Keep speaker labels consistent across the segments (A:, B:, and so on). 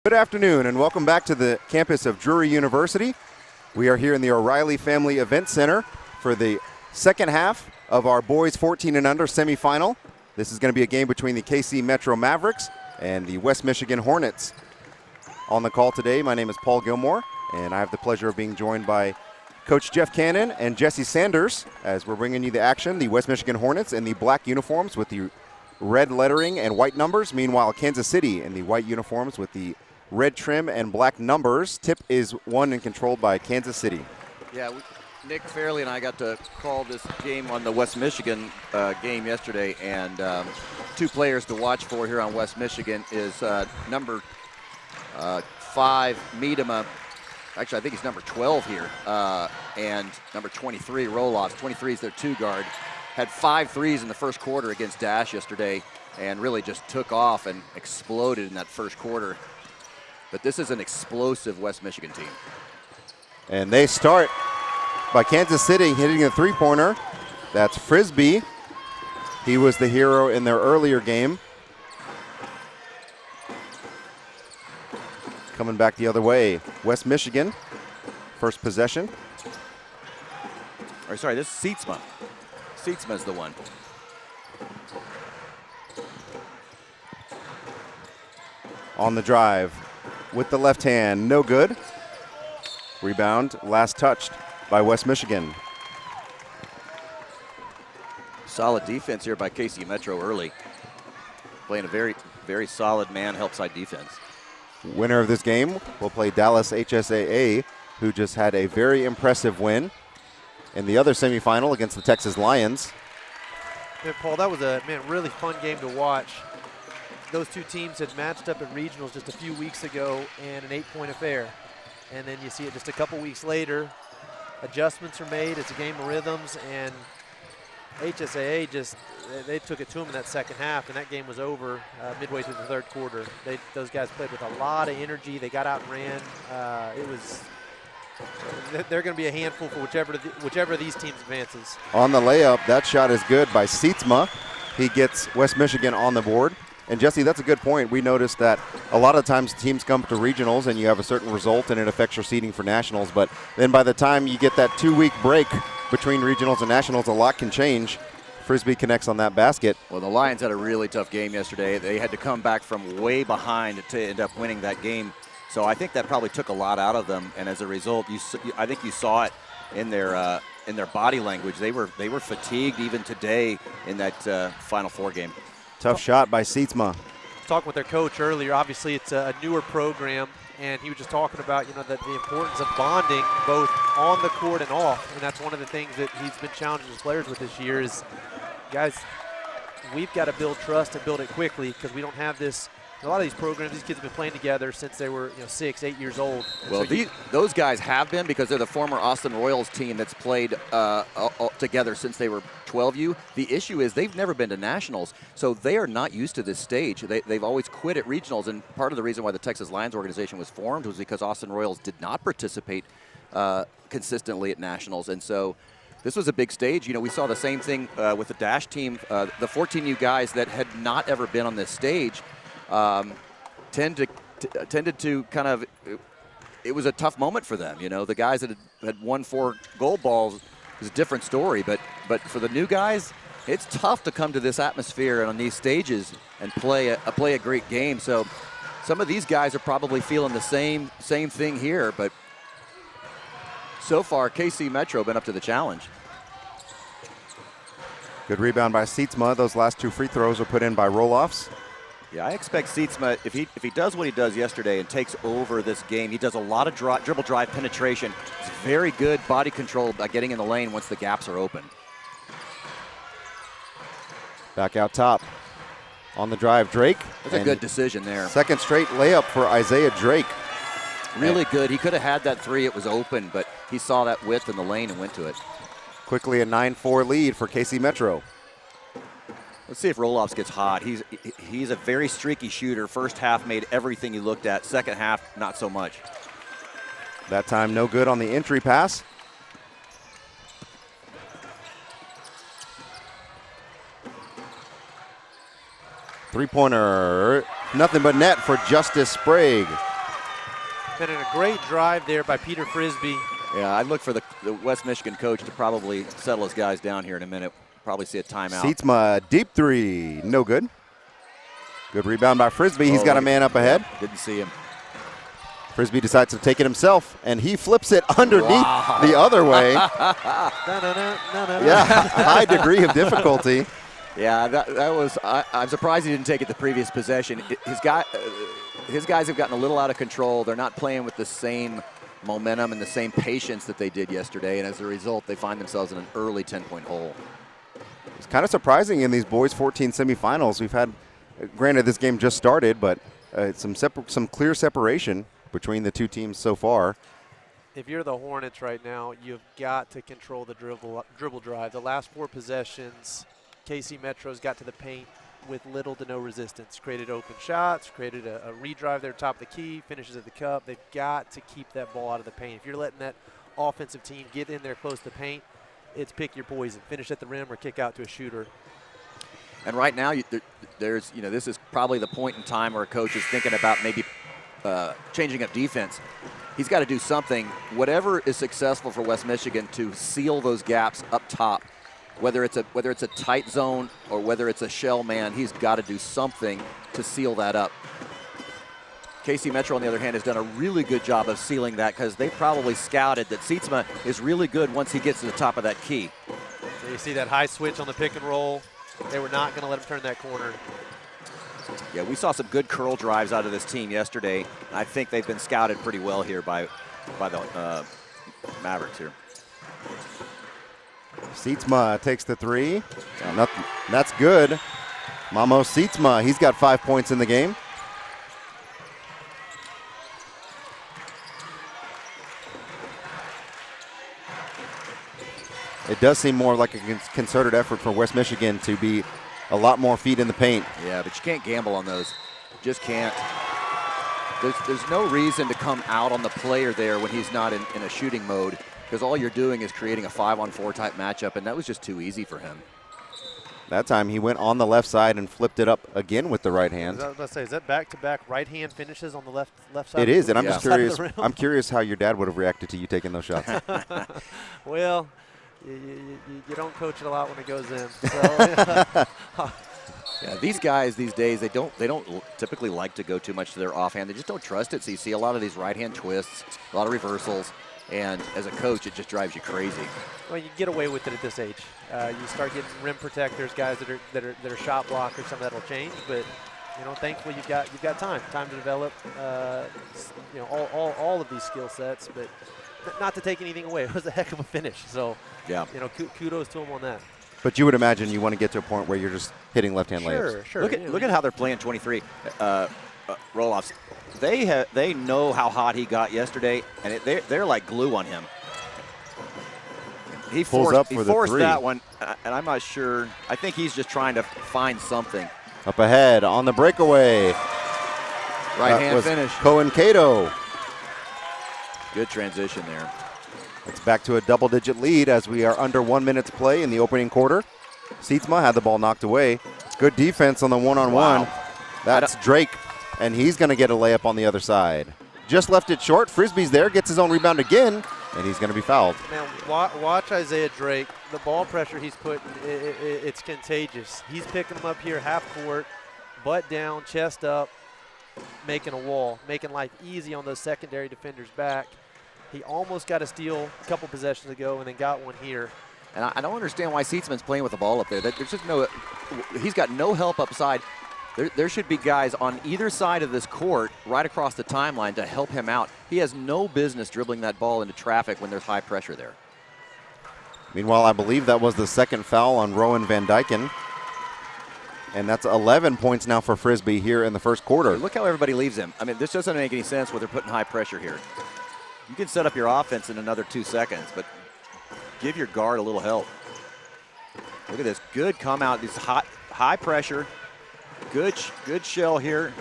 A: Good afternoon and welcome back to the campus of Drury University. We are here in the O'Reilly Family Event Center for the second half of our boys 14 and under semifinal. This is going to be a game between the KC Metro Mavericks and the West Michigan Hornets. On the call today, my name is Paul Gilmore, and I have the pleasure of being joined by Coach Jeff Cannon and Jesse Sanders as we're bringing you the action. The West Michigan Hornets in the black uniforms with the red lettering and white numbers. Meanwhile, Kansas City in the white uniforms with the red trim and black numbers. Tip is won and controlled by Kansas City.
B: Yeah, Nick Fairley and I got to call this game on the West Michigan game yesterday, and two players to watch for here on West Michigan is number 5, Miedema. Actually, I think he's number 12 here, and number 23, Roloff. 23 is their 2 guard. Had 5 threes in the first quarter against Dash yesterday, and really just took off and exploded in that first quarter. But this is an explosive West Michigan team.
A: And they start by Kansas City hitting a three-pointer. That's Frisbee. He was the hero in their earlier game. Coming back the other way, West Michigan, first possession.
B: Or sorry, this is Sietsma. Sietsma's the one.
A: On the drive with the left hand, no good. Rebound, last touched by West Michigan.
B: Solid defense here by KC Metro early. Playing a very, very solid man help side defense.
A: Winner of this game will play Dallas HSAA, who just had a very impressive win in the other semifinal against the Texas Lions.
C: Man, Paul, that was a really fun game to watch. Those two teams had matched up at regionals just a few weeks ago in an 8-point affair. And then you see it just a couple weeks later. Adjustments are made. It's a game of rhythms. And HSAA just, they took it to them in that second half. And that game was over midway through the third quarter. Those guys played with a lot of energy. They got out and ran. They're going to be a handful for whichever of these teams advances.
A: On the layup, that shot is good by Sietsma. He gets West Michigan on the board. And Jesse, that's a good point. We noticed that a lot of times teams come to regionals and you have a certain result and it affects your seeding for nationals. But then by the time you get that 2-week break between regionals and nationals, a lot can change. Frisbee connects on that basket.
B: Well, the Lions had a really tough game yesterday. They had to come back from way behind to end up winning that game. So I think that probably took a lot out of them. And as a result, I think you saw it in their body language. They were fatigued even today in that Final Four game.
A: Tough shot by Sietsma.
C: Talking with their coach earlier, obviously it's a newer program, and he was just talking about the importance of bonding both on the court and off, and that's one of the things that he's been challenging his players with this year is, guys, we've got to build trust and build it quickly because we don't have this. A lot of these programs, these kids have been playing together since they were 6, 8 years old. And
B: well,
C: so
B: those guys have been because they're the former Austin Royals team that's played together since they were 12U. The issue is they've never been to nationals, so they are not used to this stage. They've always quit at regionals, and part of the reason why the Texas Lions organization was formed was because Austin Royals did not participate consistently at nationals, and so this was a big stage. We saw the same thing with the Dash team. The 14U guys that had not ever been on this stage tended to kind of, it was a tough moment for them. The guys that had won 4 gold balls is a different story, but for the new guys, it's tough to come to this atmosphere and on these stages and play a great game. So some of these guys are probably feeling the same thing here, but so far KC Metro been up to the challenge.
A: Good rebound by Sietsma. Those last 2 free throws are put in by Roloffs.
B: Yeah, I expect Sietsma, if he does what he does yesterday and takes over this game, he does a lot of dribble drive penetration. It's very good body control by getting in the lane once the gaps are open.
A: Back out top. On the drive, Drake.
B: That's a good decision there.
A: Second straight layup for Isaiah Drake.
B: Really good. He could have had that 3. It was open, but he saw that width in the lane and went to it.
A: Quickly a 9-4 lead for KC Metro.
B: Let's see if Roloffs gets hot. He's a very streaky shooter. First half made everything he looked at. Second half, not so much.
A: That time no good on the entry pass. Three-pointer, nothing but net for Justice Sprague.
C: Been a great drive there by Peter Frisbee.
B: Yeah, I'd look for the West Michigan coach to probably settle his guys down here in a minute. Probably see a timeout.
A: Sietsma, deep three, no good. Good rebound by Frisbee. He's got a man up ahead.
B: Didn't see him.
A: Frisbee decides to take it himself, and he flips it underneath the other way. Yeah, high degree of difficulty.
B: Yeah, that was. I'm surprised he didn't take it the previous possession. His guys have gotten a little out of control. They're not playing with the same momentum and the same patience that they did yesterday, and as a result, they find themselves in an early 10-point hole.
A: It's kind of surprising in these boys 14 semifinals. We've had, granted, this game just started, but some clear separation between the two teams so far.
C: If you're the Hornets right now, you've got to control the dribble drive. The last 4 possessions, KC Metro's got to the paint with little to no resistance. Created open shots, created a redrive there top of the key, finishes at the cup. They've got to keep that ball out of the paint. If you're letting that offensive team get in there close to the paint, it's pick your poison. Finish at the rim or kick out to a shooter.
B: And right now, this is probably the point in time where a coach is thinking about maybe changing up defense. He's got to do something, whatever is successful for West Michigan, to seal those gaps up top. Whether it's a tight zone or whether it's a shell man, he's got to do something to seal that up. KC Metro, on the other hand, has done a really good job of sealing that because they probably scouted that Sietsma is really good once he gets to the top of that key.
C: So you see that high switch on the pick and roll. They were not going to let him turn that corner.
B: Yeah, we saw some good curl drives out of this team yesterday. I think they've been scouted pretty well here by the Mavericks here.
A: Sietsma takes the three. That's good. Mamo Sietsma, he's got 5 points in the game. It does seem more like a concerted effort for West Michigan to be a lot more feet in the paint.
B: Yeah, but you can't gamble on those. Just can't. There's no reason to come out on the player there when he's not in a shooting mode, because all you're doing is creating a 5-on-4 type matchup, and that was just too easy for him.
A: That time he went on the left side and flipped it up again with the right hand.
C: Is that back-to-back right-hand finishes on the left side?
A: It is, and I'm just curious. I'm curious how your dad would have reacted to you taking those shots.
C: Well, you don't coach it a lot when it goes in. So.
B: Yeah, these guys these days, they don't typically like to go too much to their offhand. They just don't trust it. So you see a lot of these right-hand twists, a lot of reversals, and as a coach, it just drives you crazy.
C: Well, you get away with it at this age. You start getting rim protectors, guys that are shot blockers. Some of that'll change, but thankfully you've got time to develop all of these skill sets. But not to take anything away, it was a heck of a finish. So
B: yeah,
C: kudos to him on that.
A: But you would imagine you want to get to a point where you're just hitting left-hand layups.
C: Sure.
B: Look at how they're playing 23 roll-offs. They know how hot he got yesterday, and they're like glue on him. He forced that one, and I'm not sure. I think he's just trying to find something.
A: Up ahead on the breakaway.
B: Right-hand finish.
A: Cohen Cato.
B: Good transition there.
A: It's back to a double-digit lead as we are under 1 minute to play in the opening quarter. Sietsma had the ball knocked away. Good defense on the one-on-one.
B: Wow.
A: That's Drake, and he's going to get a layup on the other side. Just left it short. Frisbee's there, gets his own rebound again, and he's going to be fouled.
C: Man, watch Isaiah Drake. The ball pressure he's putting, it's contagious. He's picking them up here half court, butt down, chest up, making a wall, making life easy on those secondary defenders back. He almost got a steal a couple possessions ago and then got one here.
B: And I don't understand why Sietsman's playing with the ball up there. There's just he's got no help upside. There should be guys on either side of this court right across the timeline to help him out. He has no business dribbling that ball into traffic when there's high pressure there.
A: Meanwhile, I believe that was the second foul on Rowan Van Dyken. And that's 11 points now for Frisbee here in the first quarter.
B: Look how everybody leaves him. I mean, this doesn't make any sense when they're putting high pressure here. You can set up your offense in another 2 seconds, but give your guard a little help. Look at this. Good come out. This high pressure. Good shell here.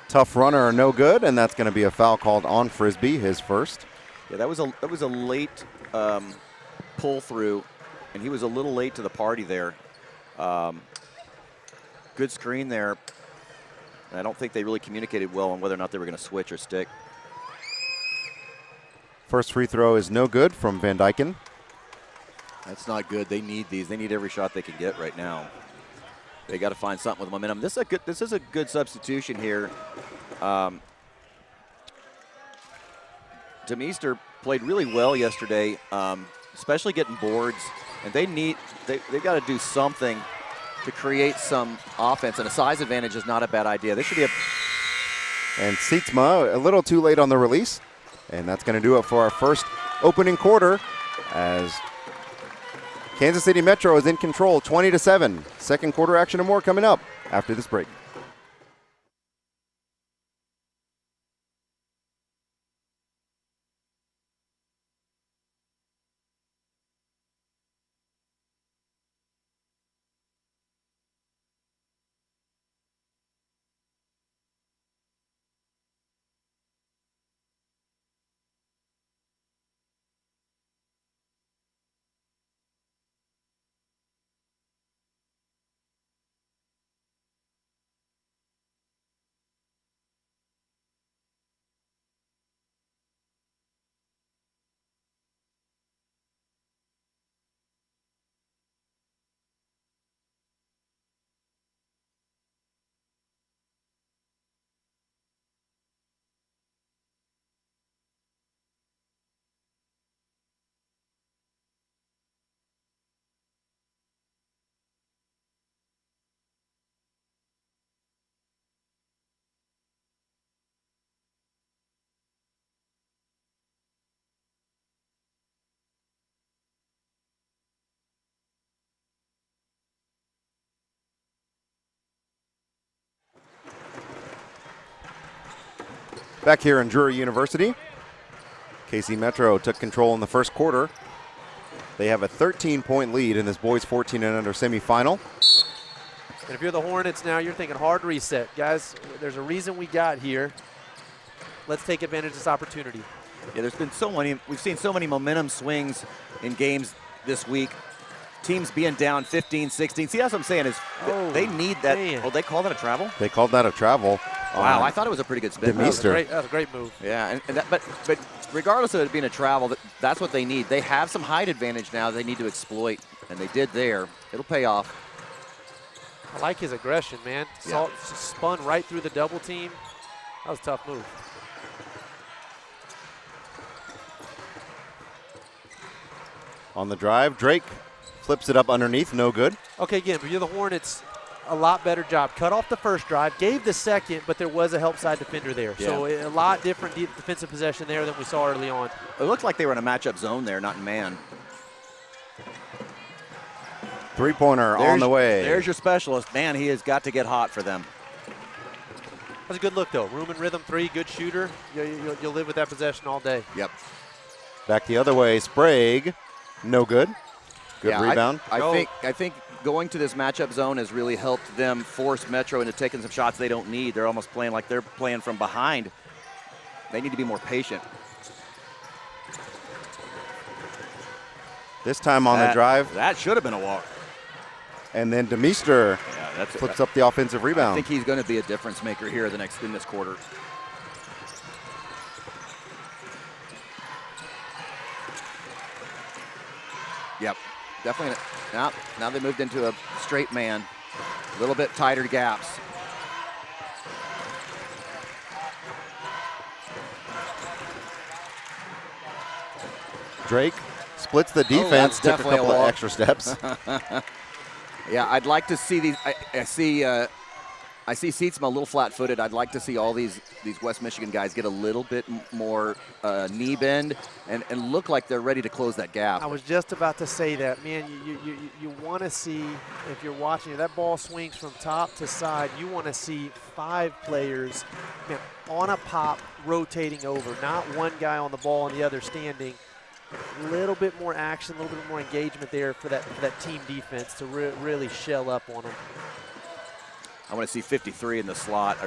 A: Tough runner, no good, and that's going to be a foul called on Frisbee, his first.
B: Yeah, that was a late pull through, and he was a little late to the party there. Good screen there. And I don't think they really communicated well on whether or not they were going to switch or stick.
A: First free throw is no good from Van Dyken.
B: That's not good. They need these. They need every shot they can get right now. They got to find something with momentum. This is a good substitution here. Demeester played really well yesterday, especially getting boards. And they've got to do something to create some offense. And a size advantage is not a bad idea. This should be
A: And Sietsma a little too late on the release. And that's going to do it for our first opening quarter as Kansas City Metro is in control, 20-7. Second quarter action and more coming up after this break. Back here in Drury University, KC Metro took control in the first quarter. They have a 13-point lead in this boys 14 and under semifinal.
C: And if you're the Hornets now, you're thinking hard reset. Guys, there's a reason we got here. Let's take advantage of this opportunity.
B: Yeah, there's been so many, we've seen so many momentum swings in games this week. Teams being down 15, 16. See, that's what I'm saying is they need that.
C: Man.
B: Oh, they called that a travel?
A: They called that a travel.
B: Wow, I thought it was a pretty good spin.
A: Demeester.
C: That was a great move.
B: Yeah, but regardless of it being a travel, that's what they need. They have some height advantage now they need to exploit, and they did there. It'll pay off.
C: I like his aggression, man.
B: Yeah.
C: Spun right through the double team. That was a tough move.
A: On the drive, Drake flips it up underneath, no good.
C: Okay, again, but you're the Hornets, a lot better job. Cut off the first drive, gave the second, but there was a help side defender there.
B: Yeah.
C: So a lot different defensive possession there than we saw early on.
B: It looked like they were in a matchup zone there, not in man.
A: Three-pointer on the way.
B: There's your specialist. Man, he has got to get hot for them.
C: That's a good look, though. Room and rhythm three, good shooter. You'll live with that possession all day.
B: Yep.
A: Back the other way, Sprague, no good. Good rebound.
B: I think going to this matchup zone has really helped them force Metro into taking some shots they don't need. They're almost playing like they're playing from behind. They need to be more patient.
A: This time on the drive.
B: That should have been a walk.
A: And then Demeester flips up the offensive rebound.
B: I think he's going to be a difference maker here in this quarter. Yep, definitely. Now they moved into a straight man. A little bit tighter gaps.
A: Drake splits the defense, took a couple of extra steps.
B: Yeah, I'd like to see these. I see Sietsma a little flat-footed. I'd like to see all these West Michigan guys get a little bit more knee bend and look like they're ready to close that gap.
C: I was just about to say that. Man, you want to see, if you're watching, if that ball swings from top to side, you want to see 5 players, man, on a pop rotating over, not one guy on the ball and the other standing. A little bit more action, a little bit more engagement there for that team defense to really shell up on them.
B: I want to see 53 in the slot.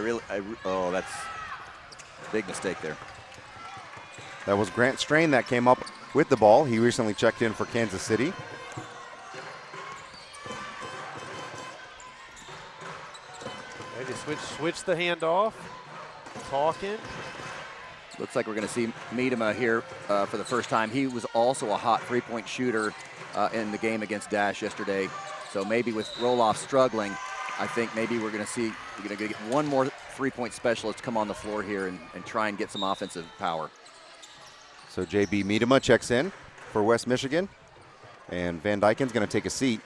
B: Oh, that's a big mistake there.
A: That was Grant Strain that came up with the ball. He recently checked in for Kansas City.
C: Maybe Switch the handoff. Talking.
B: Looks like we're going to see Miedema here for the first time. He was also a hot three-point shooter in the game against Dash yesterday. So maybe with Roloff struggling, I think maybe we're going to get one more three-point specialist come on the floor here and try and get some offensive power.
A: So JB Miedema checks in for West Michigan, and Van Dyken's going to take a seat.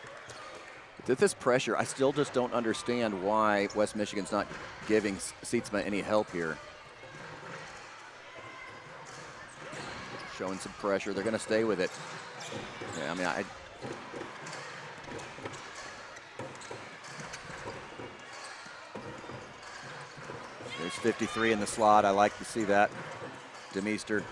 B: With this pressure, I still just don't understand why West Michigan's not giving Sietsma any help here. Showing some pressure. They're going to stay with it. Yeah, I mean, there's 53 in the slot. I like to see that. Demeester.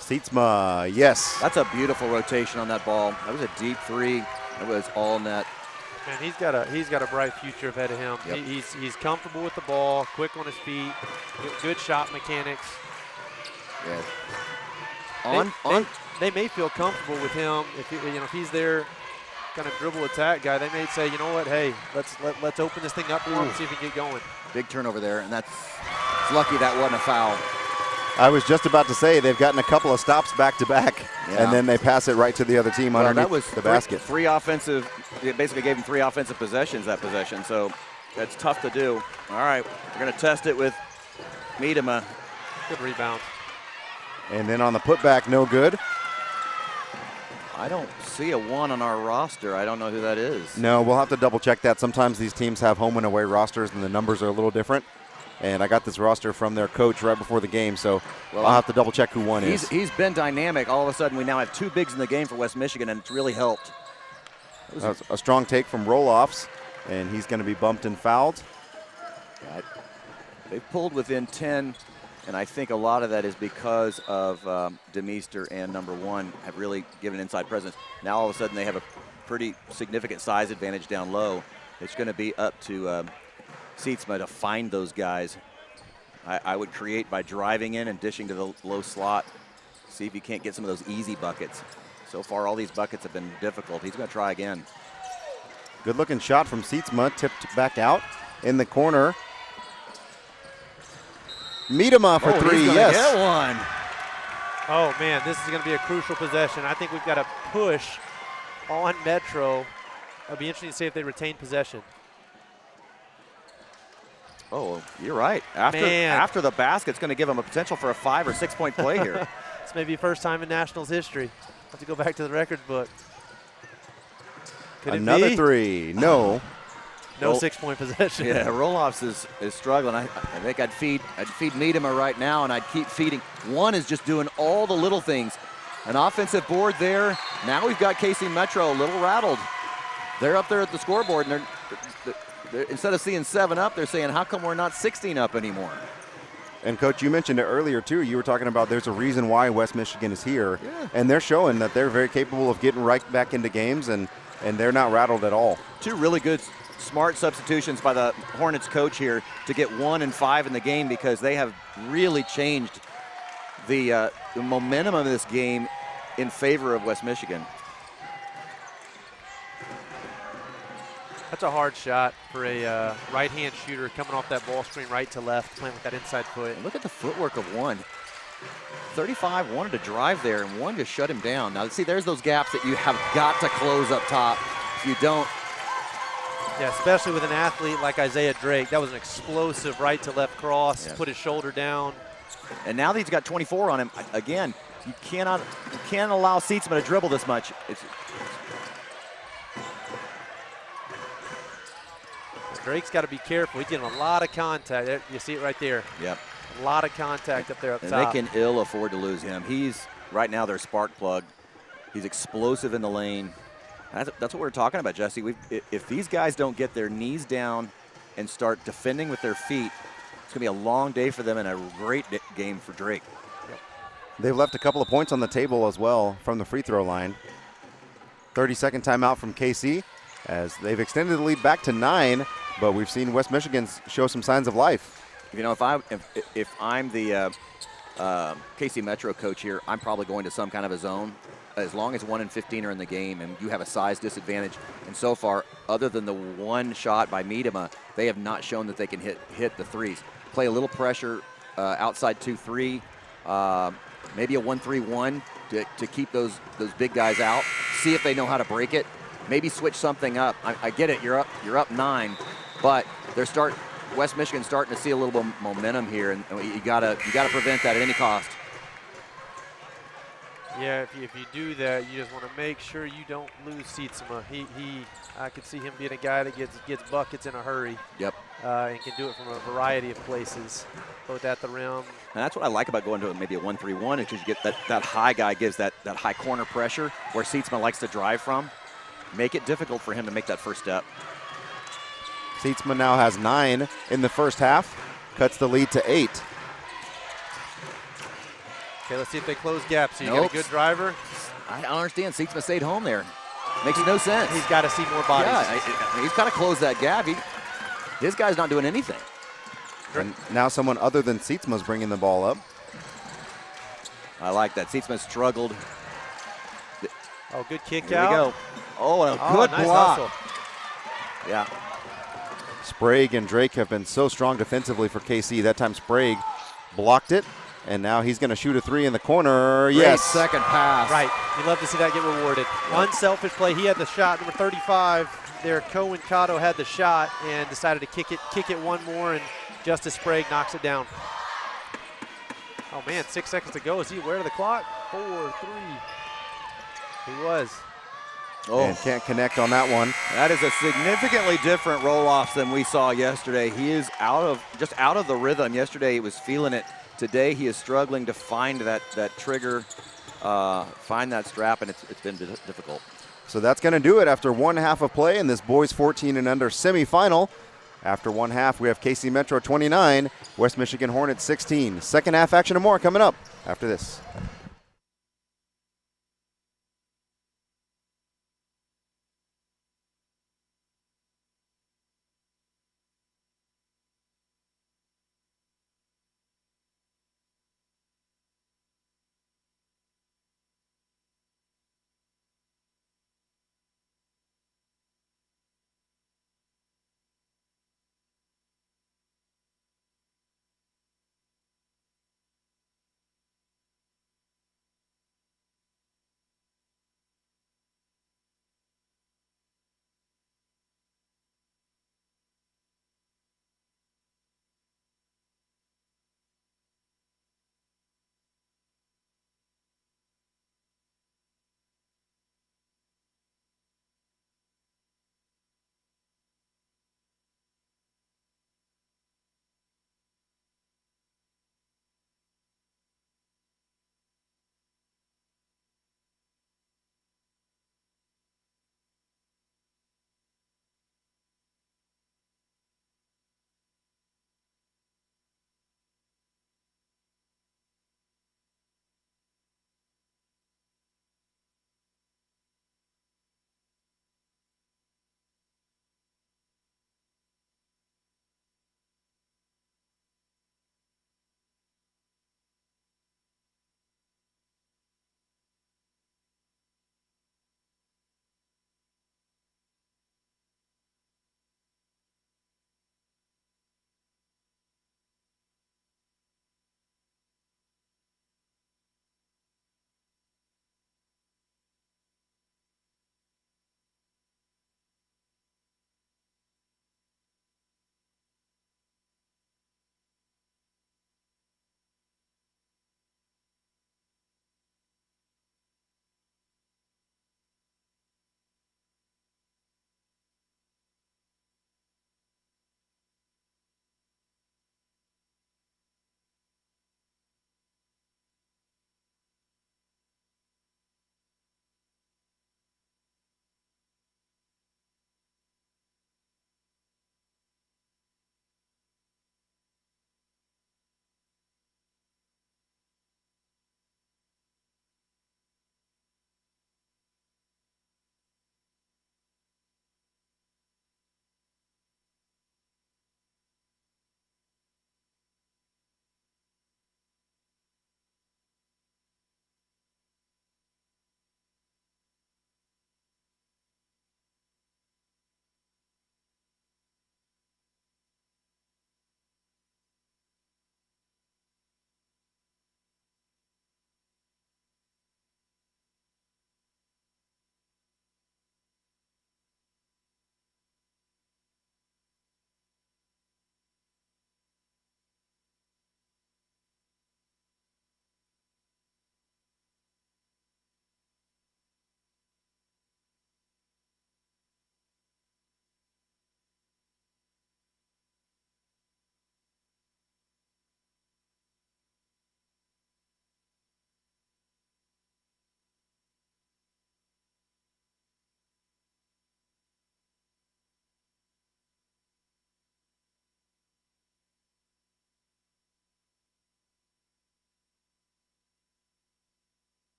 A: Sietsma, yes.
B: That's a beautiful rotation on that ball. That was a deep three. It was all net.
C: Man, he's got a bright future ahead of him.
B: Yep.
C: He's comfortable with the ball, quick on his feet, good shot mechanics.
B: Yeah.
C: They may feel comfortable with him if he's their kind of dribble attack guy. They may say, you know what, hey, let's open this thing up for him and see if he can get going.
B: Big turnover there, and it's lucky that wasn't a foul.
A: I was just about to say they've gotten a couple of stops back to back, and then they pass it right to the other team underneath the basket.
B: Three offensive. It basically gave them 3 offensive possessions that possession, so that's tough to do. All right, we're going to test it with Miedema.
C: Good rebound.
A: And then on the putback, no good.
B: I don't see a 1 on our roster. I don't know who that is.
A: No, we'll have to double check that. Sometimes these teams have home and away rosters, and the numbers are a little different. And I got this roster from their coach right before the game, so I'll have to double check who 1 is.
B: He's been dynamic. All of a sudden, we now have 2 bigs in the game for West Michigan, and it's really helped.
A: That's a strong take from Roloffs, and he's going to be bumped and fouled.
B: They've pulled within 10, and I think a lot of that is because of Demeester and number 1 have really given inside presence. Now all of a sudden they have a pretty significant size advantage down low. It's going to be up to Sietsma to find those guys. I would create by driving in and dishing to the low slot. See if you can't get some of those easy buckets. So far, all these buckets have been difficult. He's going to try again.
A: Good looking shot from Sietsma, tipped back out in the corner. Miedema for 3, yes.
B: Get one.
C: Oh man, this is going to be a crucial possession. I think we've got to push on Metro. It'll be interesting to see if they retain possession.
B: Oh, you're right. After the basket, it's going to give them a potential for a 5 or 6 point play here.
C: This may be first time in Nationals history. Have to go back to the records book. Could
A: Another 3, no.
C: No 6 point possession.
B: Yeah, Roloffs is struggling. I think I'd feed Miedema right now, and I'd keep feeding. 1 is just doing all the little things. An offensive board there. Now we've got KC Metro a little rattled. They're up there at the scoreboard, and they're instead of seeing 7 up, they're saying, how come we're not 16 up anymore?
A: And Coach, you mentioned it earlier too. You were talking about there's a reason why West Michigan is here, and they're showing that they're very capable of getting right back into games, and they're not rattled at all. 2
B: really good, smart substitutions by the Hornets coach here to get 1 and 5 in the game, because they have really changed the momentum of this game in favor of West Michigan.
C: That's a hard shot for a right-hand shooter coming off that ball screen right to left, playing with that inside foot.
B: And look at the footwork of 1. 35 wanted to drive there, and 1 just shut him down. Now, see, there's those gaps that you have got to close up top. If you don't.
C: Yeah, especially with an athlete like Isaiah Drake. That was an explosive right to left cross, put his shoulder down.
B: And now that he's got 24 on him, again, you can't allow Sietsma to dribble this much.
C: Drake's got to be careful. He's getting a lot of contact. There, you see it right there.
B: Yep.
C: A lot of contact up there up
B: and
C: top.
B: They can ill afford to lose him. He's right now their spark plug. He's explosive in the lane. That's what we're talking about, Jesse. If these guys don't get their knees down and start defending with their feet, it's going to be a long day for them and a great game for Drake.
C: Yep.
A: They've left a couple of points on the table as well from the free throw line. 30-second timeout from KC as they've extended the lead back to 9, but we've seen West Michigan show some signs of life.
B: You know, if I'm the KC Metro coach here, I'm probably going to some kind of a zone. As long as 1 and 15 are in the game and you have a size disadvantage, and so far, other than the one shot by Miedema, they have not shown that they can hit the threes. Play a little pressure outside 2-3, maybe a 1-3-1 to keep those big guys out. See if they know how to break it. Maybe switch something up. I get it. You're up 9, but West Michigan's starting to see a little bit of momentum here, and you gotta prevent that at any cost.
C: Yeah, if you do that, you just want to make sure you don't lose Sietsema. I could see him being a guy that gets buckets in a hurry.
B: Yep.
C: And can do it from a variety of places, both at the rim.
B: And that's what I like about going to maybe a 1-3-1, is you get that high guy gives that high corner pressure where Sietsema likes to drive from. Make it difficult for him to make that first step.
A: Sietsema now has 9 in the first half, cuts the lead to 8.
C: Okay, let's see if they close gaps. So you
B: Nope.
C: got a good driver.
B: I don't understand. Sietsema stayed home there. Makes no sense.
C: He's got to see more bodies.
B: Yeah, he's got to close that gap. His guy's not doing anything.
A: And now someone other than Sietsema's bringing the ball up.
B: I like that. Sietsema struggled.
C: Oh, good kick
B: Here
C: out.
B: we go. Oh, a good
C: nice
B: block.
C: hustle.
B: Yeah.
A: Sprague and Drake have been so strong defensively for KC. That time Sprague blocked it, and now he's going to shoot a 3 in the corner.
B: Great
A: Yes.
B: second pass.
C: Right. You love to see that get rewarded. Unselfish play. He had the shot, number 35. There, Cohen Cotto had the shot and decided to kick it one more, and Justice Sprague knocks it down. Oh, man, 6 seconds to go. Is he aware of the clock? 4, 3. He was.
B: Oh,
A: And can't connect on that one.
B: that is a significantly different roll-off than we saw yesterday. He is just out of the rhythm. Yesterday he was feeling it. Today he is struggling to find that trigger, find that strap, and it's been difficult.
A: So that's going to do it after one half of play in this boys 14 and under semifinal. After one half, we have KC Metro 29, West Michigan Hornets 16. Second half action and more coming up after this.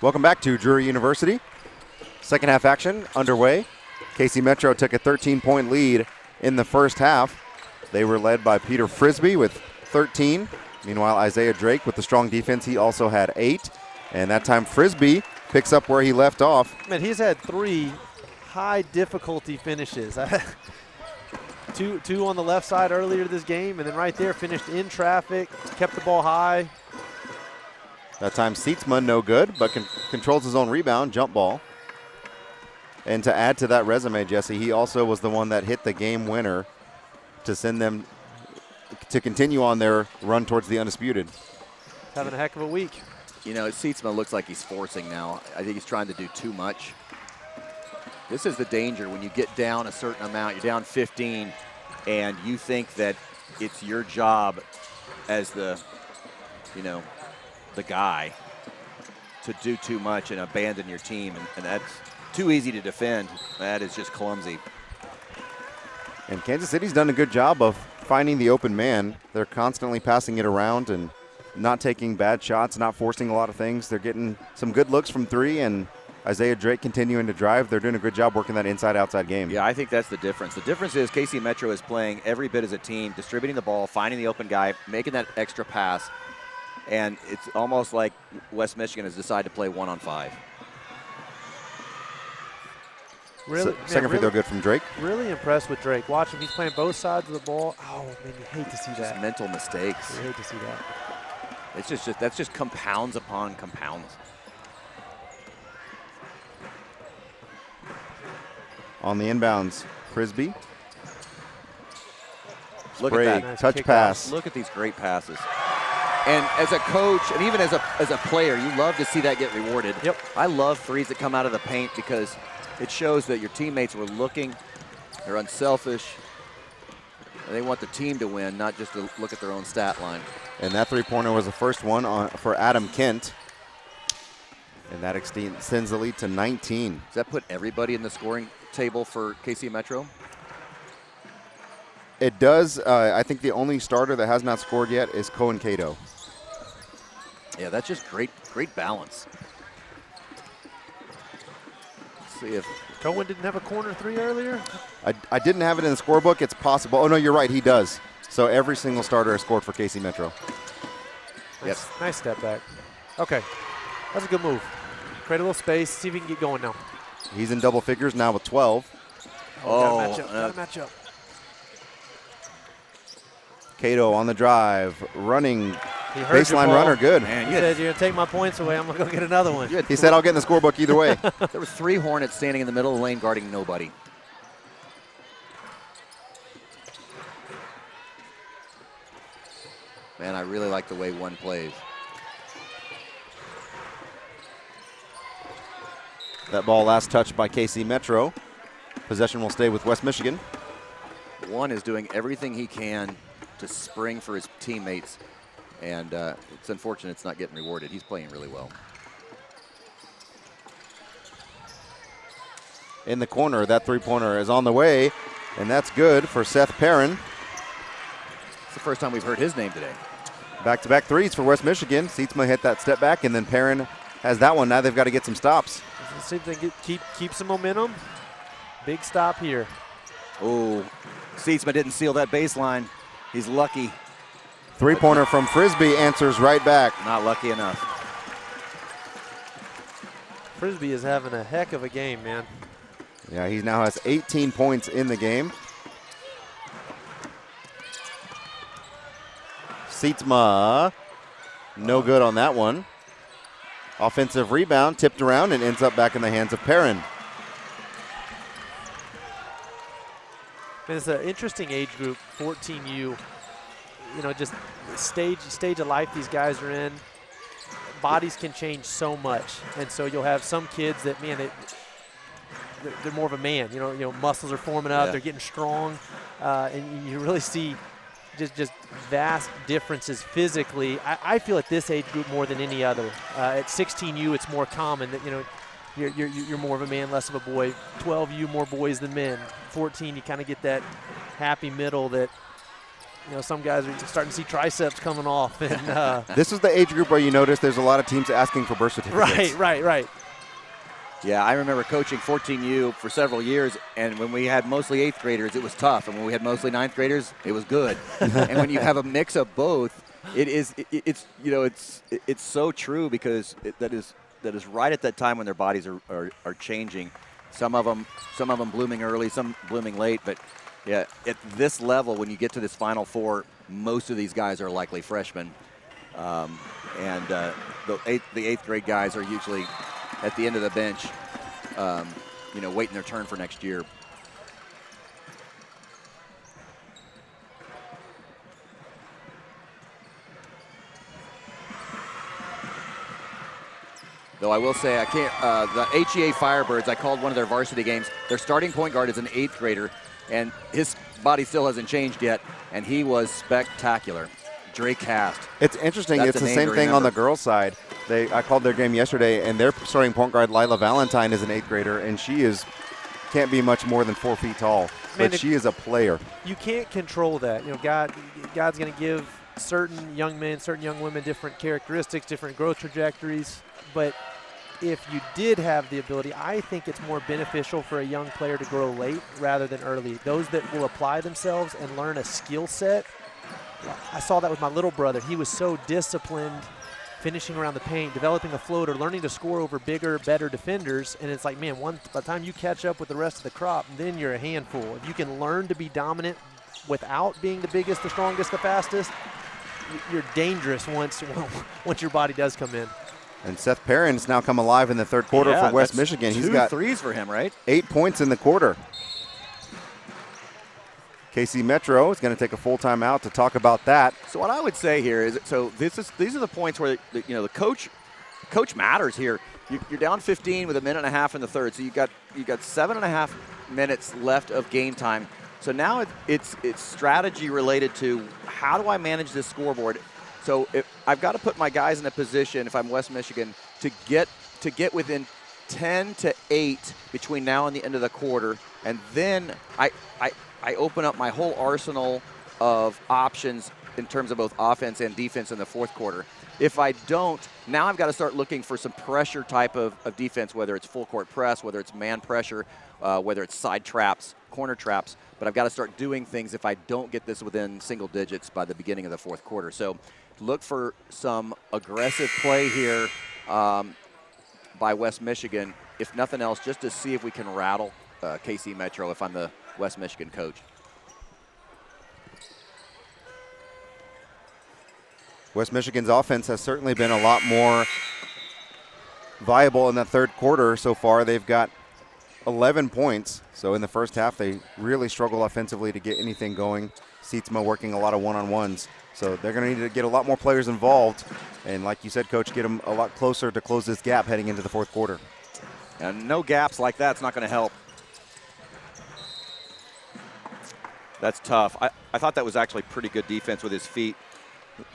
A: Welcome back to Drury University. Second half action underway. KC Metro took a 13-point lead in the first half. They were led by Peter Frisbee with 13. Meanwhile, Isaiah Drake with the strong defense, he also had 8. And that time Frisbee picks up where he left off.
C: Man, he's had 3 high difficulty finishes. Two on the left side earlier this game, and then right there finished in traffic, kept the ball high.
A: That time Seatsma no good, but controls his own rebound, jump ball. And to add to that resume, Jesse, he also was the one that hit the game winner to send them to continue on their run towards the undisputed.
C: Having a heck of a week.
B: You know, Seatsma looks like he's forcing now. I think he's trying to do too much. This is the danger when you get down a certain amount, you're down 15, and you think that it's your job as the, you know, the guy to do too much and abandon your team, and that's too easy to defend. That is just clumsy.
A: And Kansas City's done a good job of finding the open man. They're constantly passing it around and not taking bad shots, not forcing a lot of things. They're getting some good looks from 3, and Isaiah Drake continuing to drive. They're doing a good job working that inside-outside game.
B: Yeah, I think that's the difference. The difference is KC Metro is playing every bit as a team, distributing the ball, finding the open guy, making that extra pass, and it's almost like West Michigan has decided to play 1-on-5.
C: Really,
A: second free throw good from Drake.
C: Really impressed with Drake. Watch him, he's playing both sides of the ball. Oh, man, you hate to see that.
B: Just mental mistakes.
C: You hate to see that.
B: It's just that's just compounds upon compounds.
A: On the inbounds, Frisbee.
B: Look
A: Spray,
B: at that.
C: Nice
A: touch pass.
B: Look at these great passes. And as a coach, and even as a player, you love to see that get rewarded.
C: Yep.
B: I love threes that come out of the paint because it shows that your teammates were looking, they're unselfish, and they want the team to win, not just to look at their own stat line.
A: And that three-pointer was the first one for Adam Kent. And that extends the lead to 19.
B: Does that put everybody in the scoring table for KC Metro?
A: It does. I think the only starter that has not scored yet is Cohen Cato.
B: Yeah, that's just great balance. Let's see if
C: Cohen didn't have a corner 3 earlier?
A: I didn't have it in the scorebook. It's possible. Oh, no, you're right. He does. So every single starter has scored for KC Metro.
C: Nice, nice step back. Okay, that's a good move. Create a little space, see if he can get going now.
A: He's in double figures now with 12.
C: Gotta match up.
A: Cato on the drive, running
C: He heard your
A: baseline
C: ball.
A: runner, good.
B: man,
C: He said, you're going to take my points away. I'm going to go get another one.
A: He said, I'll get in the scorebook either way.
B: there were 3 Hornets standing in the middle of the lane guarding nobody. Man, I really like the way one plays.
A: That ball last touched by KC Metro. Possession will stay with West Michigan.
B: One is doing everything he can to spring for his teammates, and it's unfortunate it's not getting rewarded. He's playing really well.
A: In the corner, that three-pointer is on the way, and that's good for Seth Perrin.
B: It's the first time we've heard his name today.
A: Back-to-back threes for West Michigan. Seatsma hit that step back, and then Perrin has that one. Now they've got to get some stops.
C: Let's see if they can keep some momentum. Big stop here.
B: Oh, Seatsma didn't seal that baseline. He's lucky.
A: Three-pointer from Frisbee answers right back.
B: Not lucky enough.
C: Frisbee is having a heck of a game, man.
A: Yeah, he now has 18 points in the game. Seatsma, no good on that one. Offensive rebound, tipped around and ends up back in the hands of Perrin.
C: It's an interesting age group, 14U. You know, just stage of life these guys are in. Bodies can change so much, and so you'll have some kids that, man, they're more of a man. You know, muscles are forming up,
B: Yeah.
C: they're getting strong, and you really see just vast differences physically. I feel at this age group more than any other. At 16U, it's more common that you're more of a man, less of a boy. 12U, more boys than men. 14, you kind of get that happy middle that some guys are starting to see triceps coming off. And
A: this is the age group where you notice there's a lot of teams asking for birth certificates.
C: Right.
B: Yeah, I remember coaching 14U for several years, and when we had mostly 8th graders, it was tough, and when we had mostly 9th graders, it was good. And when you have a mix of both, it's so true, because that is right at that time when their bodies are changing. Some of them blooming early, some blooming late, but yeah, at this level, when you get to this Final Four, most of these guys are likely freshmen, and the 8th grade guys are usually at the end of the bench, waiting their turn for next year. Though I will say, I can't. The HEA Firebirds, I called one of their varsity games. Their starting point guard is an 8th grader, and his body still hasn't changed yet, and he was spectacular. Drake Cast.
A: It's interesting. It's the same thing on the girls' side. I called their game yesterday, and their starting point guard, Lila Valentine, is an 8th grader, and she can't be much more than 4 feet tall. But she is a player.
C: You can't control that. God's going to give certain young men, certain young women different characteristics, different growth trajectories. But if you did have the ability, I think it's more beneficial for a young player to grow late rather than early. Those that will apply themselves and learn a skill set. I saw that with my little brother. He was so disciplined, finishing around the paint, developing a floater, learning to score over bigger, better defenders. And it's like, man, by the time you catch up with the rest of the crop, then you're a handful. If you can learn to be dominant without being the biggest, the strongest, the fastest, you're dangerous once your body does come in.
A: And Seth Perrin's now come alive in the third quarter for West Michigan. He's got
B: 2 threes for him, right? 8
A: points in the quarter. KC Metro is going to take a full timeout to talk about that.
B: So what I would say here is, these are the points where the coach matters here. You're down 15 with a minute and a half in the third, so you got 7.5 minutes left of game time. So now it's strategy related to how do I manage this scoreboard. So if I've got to put my guys in a position, if I'm West Michigan, to get within 10 to 8 between now and the end of the quarter, and then I open up my whole arsenal of options in terms of both offense and defense in the fourth quarter. If I don't, now I've got to start looking for some pressure type of defense, whether it's full court press, whether it's man pressure, whether it's side traps, corner traps. But I've got to start doing things if I don't get this within single digits by the beginning of the fourth quarter. So look for some aggressive play here by West Michigan, if nothing else, just to see if we can rattle KC Metro if I'm the West Michigan coach.
A: West Michigan's offense has certainly been a lot more viable in that third quarter so far. They've got 11 points. So in the first half, they really struggle offensively to get anything going. Sietsma working a lot of one-on-ones. So they're going to need to get a lot more players involved. And like you said, Coach, get them a lot closer to close this gap heading into the fourth quarter.
B: And no gaps like that's not going to help. That's tough. I thought that was actually pretty good defense with his feet.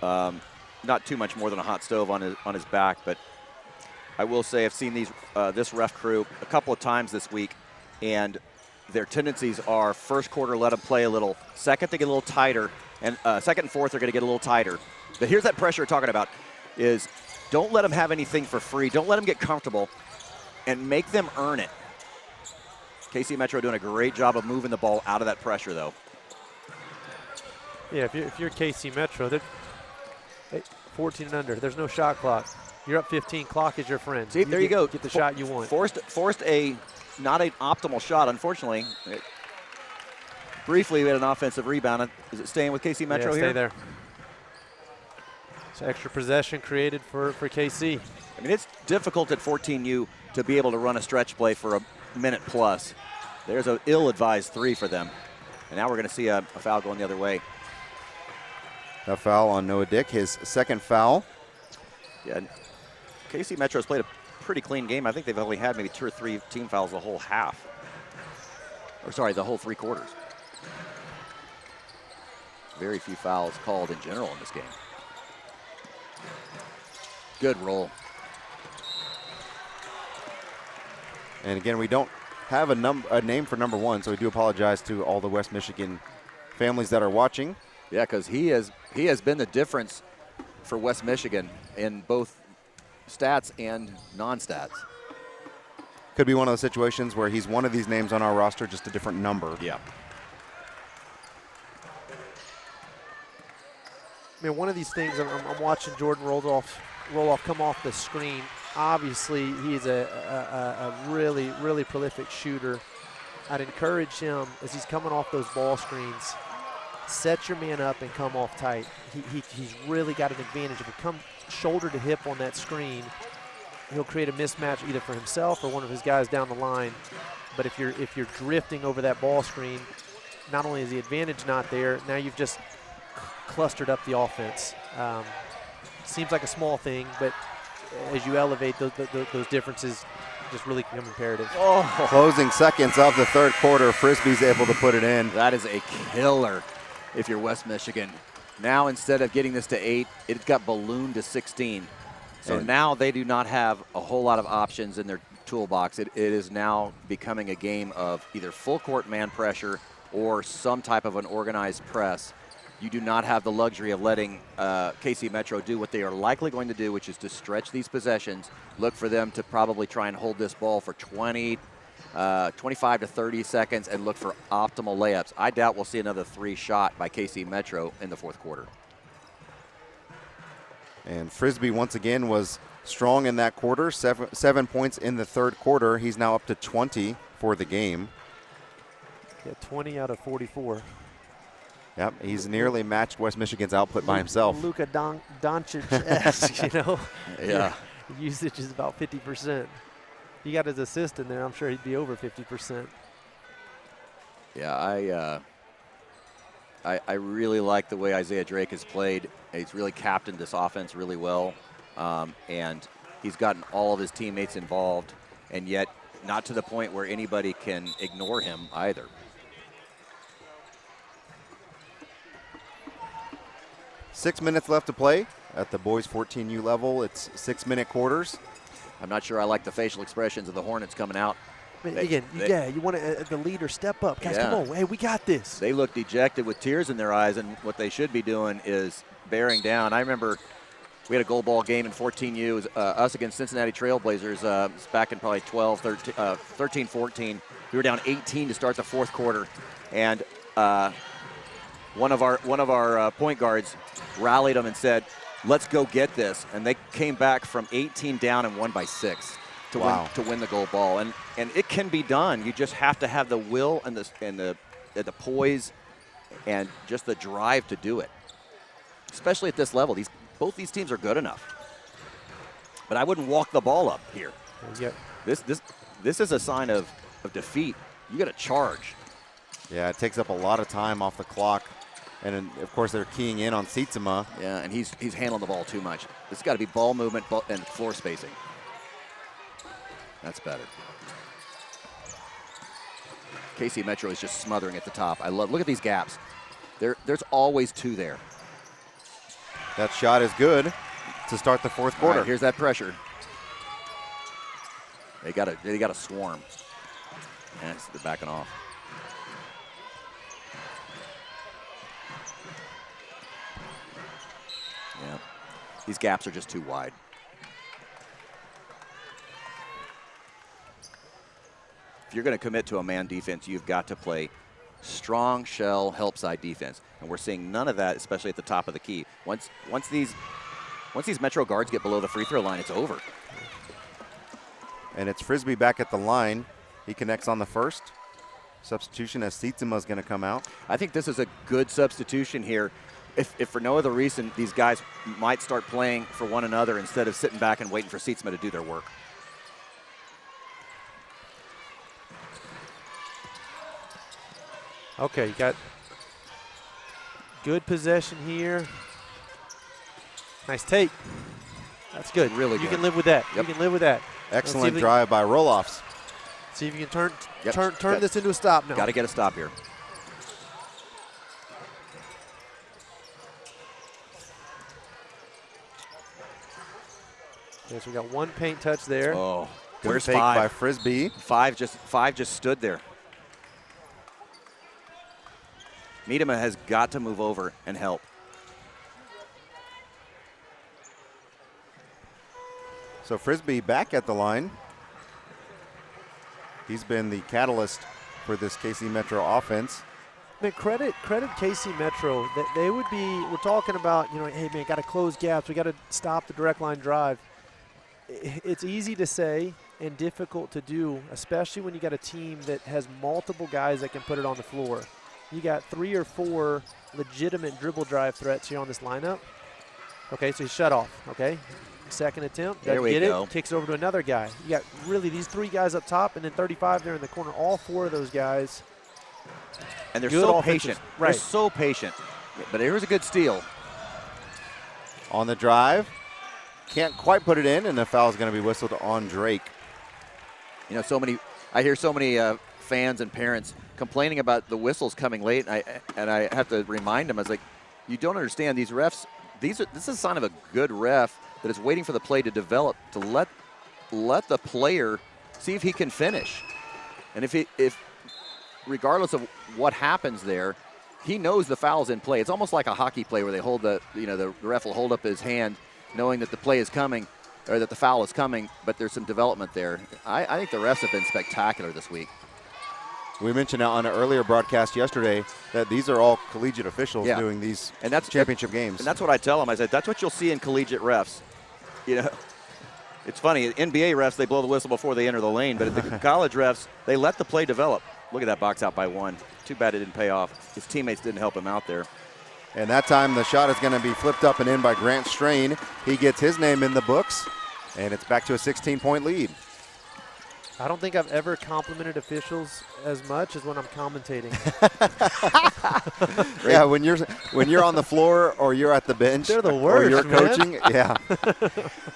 B: Not too much more than a hot stove on his back, but I will say I've seen this ref crew a couple of times this week, and their tendencies are first quarter let them play a little, second they get a little tighter, and second and fourth they're going to get a little tighter. But here's that pressure we're talking about: is don't let them have anything for free. Don't let them get comfortable, and make them earn it. KC Metro doing a great job of moving the ball out of that pressure, though.
C: Yeah, if you're KC Metro, they're 14 and under. There's no shot clock. You're up 15. Clock is your friend.
B: See, there you go.
C: Get the shot you want.
B: Forced not an optimal shot, unfortunately. Briefly, we had an offensive rebound. Is it staying with KC Metro here?
C: Stay there. It's extra possession created for KC.
B: I mean, it's difficult at 14U to be able to run a stretch play for a minute plus. There's an ill-advised three for them. And now we're going to see a foul going the other way.
A: A foul on Noah Dick, his second foul.
B: Yeah, KC Metro's played a pretty clean game. I think they've only had maybe 2 or 3 team fouls the whole half. Or sorry, the whole 3 quarters. Very few fouls called in general in this game. Good roll.
A: And again, we don't have a name for number 1, so we do apologize to all the West Michigan families that are watching.
B: Yeah, because he has been the difference for West Michigan in both stats and non-stats.
A: Could be one of those situations where he's one of these names on our roster, just a different number.
B: Yeah.
C: I mean, one of these things, I'm watching Jordan Roloff come off the screen. Obviously, he's a really, really prolific shooter. I'd encourage him, as he's coming off those ball screens, set your man up and come off tight. He's really got an advantage. If he comes shoulder to hip on that screen, he'll create a mismatch either for himself or one of his guys down the line. But if you're drifting over that ball screen, not only is the advantage not there, now you've just clustered up the offense. Seems like a small thing, but as you elevate those differences, just really become imperative.
A: Oh. Closing seconds of the third quarter, Frisbee's able to put it in.
B: That is a killer if you're West Michigan. Now instead of getting this to 8, it got ballooned to 16. So now they do not have a whole lot of options in their toolbox. It is now becoming a game of either full court man pressure or some type of an organized press. You do not have the luxury of letting KC Metro do what they are likely going to do, which is to stretch these possessions, look for them to probably try and hold this ball for 25 to 30 seconds and look for optimal layups. I doubt we'll see another 3 shot by KC Metro in the fourth quarter.
A: And Frisbee once again was strong in that quarter, 7 points in the third quarter. He's now up to 20 for the game.
C: Yeah, 20 out of 44.
A: Yep, he's nearly matched West Michigan's output by himself.
C: Luka Doncic-esque, you know?
B: Yeah.
C: Usage is about 50%. He got his assist in there. I'm sure he'd be over 50%.
B: Yeah, I really like the way Isaiah Drake has played. He's really captained this offense really well, and he's gotten all of his teammates involved, and yet not to the point where anybody can ignore him either.
A: Six minutes left to play at the boys 14U level. It's 6-minute quarters.
B: I'm not sure I like the facial expressions of the Hornets coming out.
C: You want the leader step up. Guys, come on. Hey, we got this.
B: They look dejected with tears in their eyes, and what they should be doing is bearing down. I remember we had a goal ball game in 14U. It was us against Cincinnati Trailblazers. It's back in probably 13, 14. We were down 18 to start the fourth quarter, and one of our point guards rallied them and said, "Let's go get this." And they came back from 18 down and won by 6 to win the goal ball. And it can be done. You just have to have the will and the poise and just the drive to do it. Especially at this level, both these teams are good enough. But I wouldn't walk the ball up here.
C: Yep.
B: This is a sign of defeat. You got to charge.
A: Yeah, it takes up a lot of time off the clock. And, of course, they're keying in on Sietsema.
B: Yeah, and he's handling the ball too much. It's got to be ball movement and floor spacing. That's better. KC Metro is just smothering at the top. Look at these gaps. There's always 2 there.
A: That shot is good to start the fourth quarter.
B: All right, here's that pressure. They got a swarm. Yes, they're backing off. Yeah, these gaps are just too wide. If you're going to commit to a man defense, you've got to play strong shell help side defense, and we're seeing none of that, especially at the top of the key. Once these Metro guards get below the free throw line, it's over.
A: And it's Frisbee back at the line. He connects on the first substitution as Sietsema is going to come out.
B: I think this is a good substitution here. If for no other reason, these guys might start playing for one another instead of sitting back and waiting for Sietsema to do their work.
C: Okay, you got good possession here. Nice take. That's good.
B: Really good.
C: You can live with that.
B: Yep.
C: You can live with that.
A: Excellent drive by Roloffs.
C: See if you can turn this into a stop now.
B: Got to get a stop here.
C: Okay, so we got one paint touch there.
B: Oh,
A: Good
B: where's
A: take
B: 5?
A: by Frisbee.
B: Five just stood there. Miedema has got to move over and help.
A: So Frisbee back at the line. He's been the catalyst for this KC Metro offense.
C: Man, credit KC Metro. That they would be. We're talking about, you know, hey man, got to close gaps. We got to stop the direct line drive. It's easy to say and difficult to do, especially when you got a team that has multiple guys that can put it on the floor. You got 3 or 4 legitimate dribble drive threats here on this lineup. Okay, so he's shut off. Okay, second attempt.
B: There we go.
C: Kicks over to another guy. You got really these 3 guys up top, and then 35 there in the corner. All 4 of those guys.
B: And they're so patient.
C: Right.
B: They're so patient. But here's a good steal.
A: On the drive. Can't quite put it in, and the foul is going to be whistled on Drake.
B: You know, I hear so many fans and parents complaining about the whistles coming late, and I have to remind them, I was like, you don't understand, these refs, this is a sign of a good ref that is waiting for the play to develop, to let the player see if he can finish. And if regardless of what happens there, he knows the foul's in play. It's almost like a hockey play where they hold the ref will hold up his hand knowing that the play is coming, or that the foul is coming, but there's some development there. I think the refs have been spectacular this week.
A: We mentioned on an earlier broadcast yesterday that these are all collegiate officials doing these championship games.
B: And that's what I tell them. I said, that's what you'll see in collegiate refs. You know, it's funny, NBA refs, they blow the whistle before they enter the lane, but at the college refs, they let the play develop. Look at that box out by 1. Too bad it didn't pay off. His teammates didn't help him out there.
A: And that time the shot is going to be flipped up and in by Grant Strain. He gets his name in the books, and it's back to a 16-point lead.
C: I don't think I've ever complimented officials as much as when I'm commentating.
A: Yeah, when you're on the floor or you're at the bench,
C: they're the worst,
A: or you're coaching. Yeah,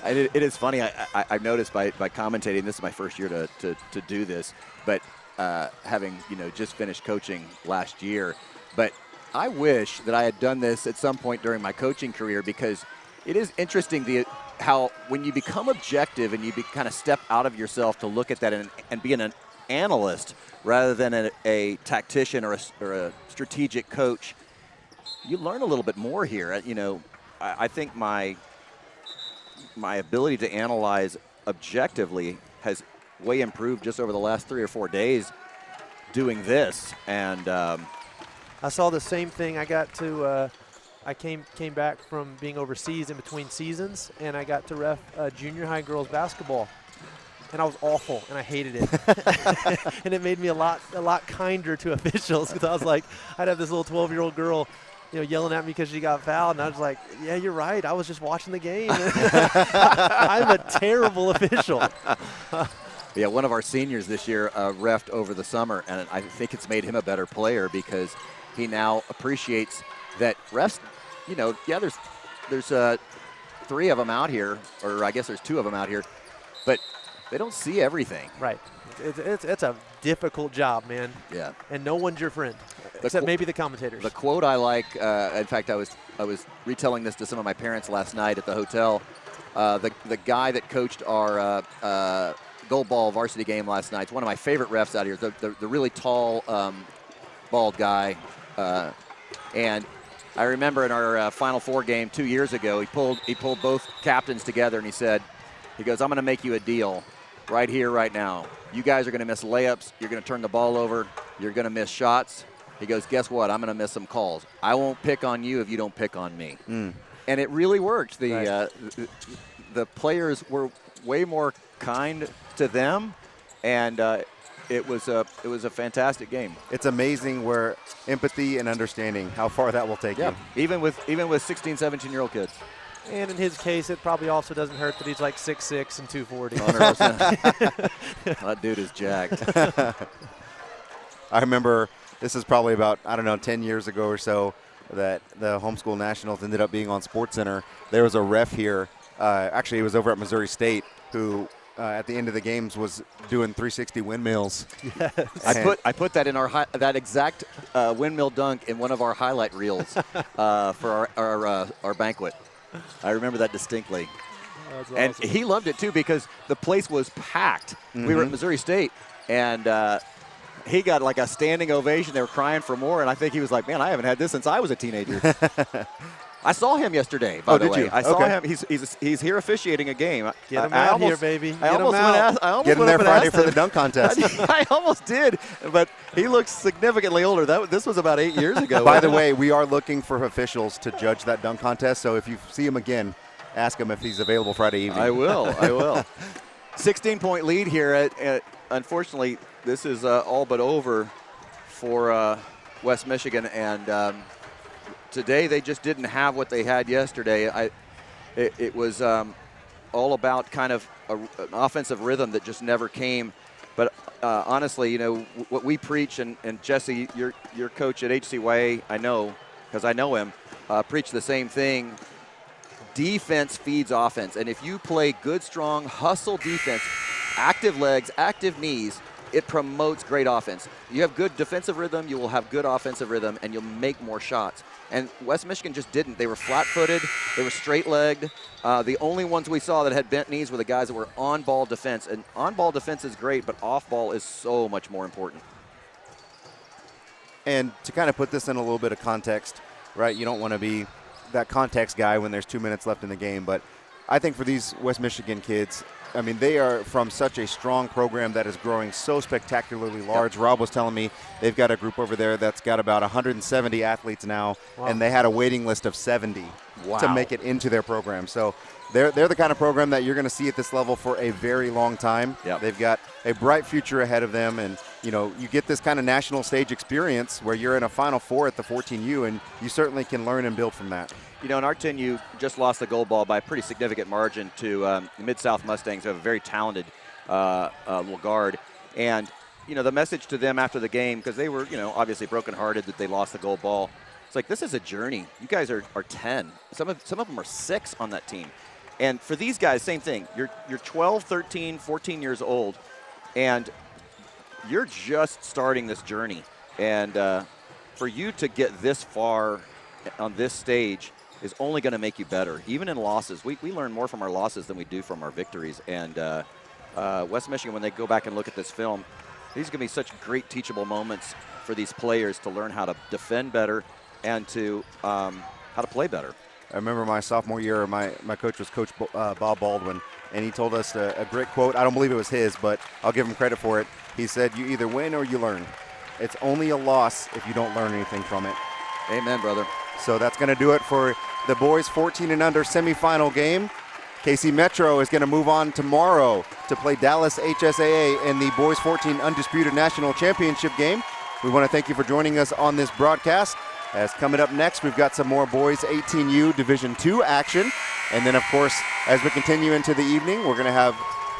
B: it is funny. I've noticed by commentating. This is my first year to do this, but having just finished coaching last year, but I wish that I had done this at some point during my coaching career, because it is interesting how when you become objective and you kind of step out of yourself to look at that and be an analyst rather than a tactician or a strategic coach, you learn a little bit more here. I think my ability to analyze objectively has way improved just over the last 3 or 4 days doing this. And
C: I saw the same thing. I got to I came back from being overseas in between seasons, and I got to ref junior high girls basketball, and I was awful, and I hated it. And it made me a lot kinder to officials, because I was like, I'd have this little 12-year-old girl, yelling at me because she got fouled, and I was like, yeah, you're right. I was just watching the game. I'm a terrible official.
B: Yeah, one of our seniors this year refed over the summer, and I think it's made him a better player, because he now appreciates that refs, there's 3 of them out here, or I guess there's 2 of them out here, but they don't see everything.
C: Right. It's a difficult job, man.
B: Yeah.
C: And no one's your friend, except maybe the commentators.
B: The quote I like, in fact, I was retelling this to some of my parents last night at the hotel. The guy that coached our gold ball varsity game last night, it's one of my favorite refs out here, the really tall, bald guy. And I remember in our Final Four game 2 years ago, he pulled both captains together, and he goes, I'm going to make you a deal right here, right now. You guys are going to miss layups. You're going to turn the ball over. You're going to miss shots. He goes, guess what? I'm going to miss some calls. I won't pick on you if you don't pick on me. And it really worked. The players were way more kind to them, and it was a fantastic game.
A: It's amazing where empathy and understanding, how far that will take you.
B: Even with 16, 17-year-old kids.
C: And in his case, it probably also doesn't hurt that he's like 6'6" and 240.
B: 100%. That dude is jacked.
A: I remember, this is probably about, 10 years ago or so, that the homeschool nationals ended up being on SportsCenter. There was a ref here, actually he was over at Missouri State, who at the end of the games was doing 360 windmills.
C: Yes.
B: I put that in that exact windmill dunk in one of our highlight reels for our banquet. I remember that distinctly.
C: That's
B: and
C: awesome.
B: he loved it too, because the place was packed. We were at Missouri State, and he got like a standing ovation. They were crying for more, and I think he was like, man, I haven't had this since I was a teenager. I saw him yesterday, by the way.
A: Did you?
B: I saw him. He's here officiating a game.
C: Get him out here, baby.
B: I almost
A: Get him there
B: went
A: Friday for the dunk contest.
B: I almost did, but he looks significantly older. This was about 8 years ago.
A: By the way, we are looking for officials to judge that dunk contest, so if you see him again, ask him if he's available Friday evening.
B: I will. 16-point lead here. Unfortunately, this is all but over for West Michigan, and today they just didn't have what they had yesterday. It was all about kind of an offensive rhythm that just never came. But honestly, what we preach, and Jesse, your coach at HCYA, I know, because I know him, preach the same thing. Defense feeds offense. And if you play good, strong, hustle defense, active legs, active knees, it promotes great offense. You have good defensive rhythm, you will have good offensive rhythm, and you'll make more shots. And West Michigan just didn't. They were flat-footed. They were straight-legged. The only ones we saw that had bent knees were the guys that were on-ball defense. And on-ball defense is great, but off-ball is so much more important.
A: And to kind of put this in a little bit of context, right, you don't want to be that context guy when there's 2 minutes left in the game, but I think for these West Michigan kids, I mean, they are from such a strong program that is growing so spectacularly large. Rob was telling me they've got a group over there that's got about 170 athletes now, and they had a waiting list of 70 to make it into their program. So they're the kind of program that you're going to see at this level for a very long time. They've got a bright future ahead of them, and you get this kind of national stage experience where you're in a Final Four at the 14U, and you certainly can learn and build from that.
B: In our 10U just lost the gold ball by a pretty significant margin to the Mid-South Mustangs, who have a very talented little guard. And, the message to them after the game, because they were, obviously brokenhearted that they lost the gold ball. It's like, this is a journey. You guys are 10. Some of them are 6 on that team. And for these guys, same thing. You're 12, 13, 14 years old, and you're just starting this journey. And for you to get this far on this stage is only going to make you better. Even in losses, we learn more from our losses than we do from our victories. And West Michigan, when they go back and look at this film, these are going to be such great teachable moments for these players to learn how to defend better and to how to play better.
A: I remember my sophomore year, my coach was Coach Bob Baldwin, and he told us a great quote. I don't believe it was his, but I'll give him credit for it. He said, you either win or you learn. It's only a loss if you don't learn anything from it.
B: Amen, brother.
A: So that's going to do it for the boys 14 and under semifinal game. KC Metro is going to move on tomorrow to play Dallas HSAA in the boys 14 undisputed national championship game. We want to thank you for joining us on this broadcast. As coming up next, we've got some more boys 18U Division II action. And then, of course, as we continue into the evening, we're going to have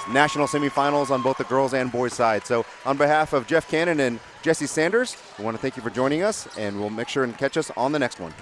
A: national semifinals on both the girls and boys side. So on behalf of Jeff Cannon and Jesse Sanders, we want to thank you for joining us, and we'll make sure and catch us on the next one.